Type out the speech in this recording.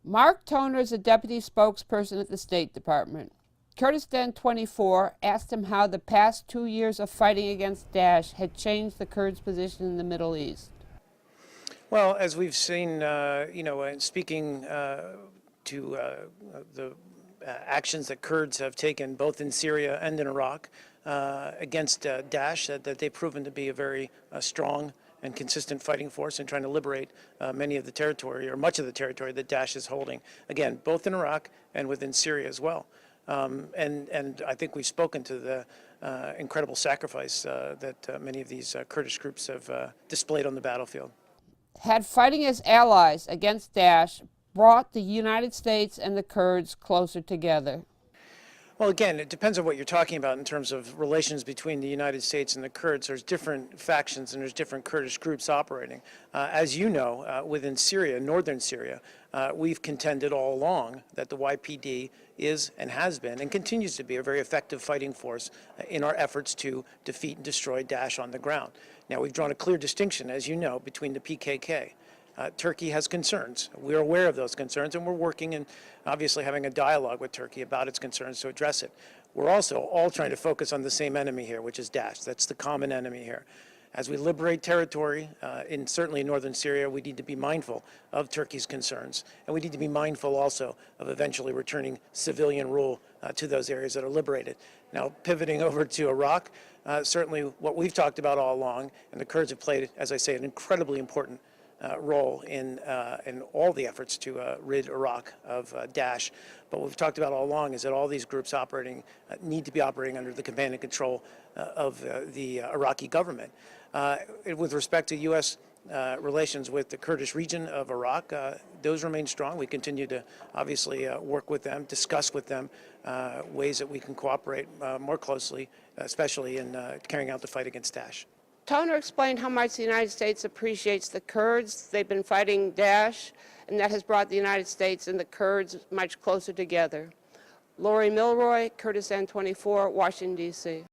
Mark Toner is a deputy spokesperson at the State Department. Kurdistan 24 asked him how the past 2 years of fighting against Daesh had changed the Kurds' position in the Middle East. Well, as we've seen, speaking to the actions that Kurds have taken both in Syria and in Iraq against Daesh, that they've proven to be a very strong and consistent fighting force in trying to liberate many of the territory, or much of the territory, that Daesh is holding. Again, both in Iraq and within Syria as well. And I think we've spoken to the incredible sacrifice that many of these Kurdish groups have displayed on the battlefield. Had fighting as allies against Daesh brought the United States and the Kurds closer together? Well, again, it depends on what you're talking about in terms of relations between the United States and the Kurds. There's different factions and there's different Kurdish groups operating. As you know, within Syria, northern Syria, we've contended all along that the YPD is and has been and continues to be a very effective fighting force in our efforts to defeat and destroy Daesh on the ground. Now, we've drawn a clear distinction, as you know, between the PKK. Turkey has concerns. We're aware of those concerns, and we're working and obviously having a dialogue with Turkey about its concerns to address it. We're also all trying to focus on the same enemy here, which is Daesh. That's the common enemy here. As we liberate territory, certainly in northern Syria, we need to be mindful of Turkey's concerns, and we need to be mindful also of eventually returning civilian rule to those areas that are liberated. Now, pivoting over to Iraq, certainly what we've talked about all along, and the Kurds have played, as I say, an incredibly important role in all the efforts to rid Iraq of Daesh. But what we've talked about all along is that all these groups operating need to be operating under the command and control of the Iraqi government. With respect to U.S. Relations with the Kurdish region of Iraq, those remain strong. We continue to obviously work with them, discuss with them ways that we can cooperate more closely, especially in carrying out the fight against Daesh. Toner explained how much the United States appreciates the Kurds. They've been fighting Daesh, and that has brought the United States and the Kurds much closer together. Lori Milroy, Kurdistan 24, Washington, D.C.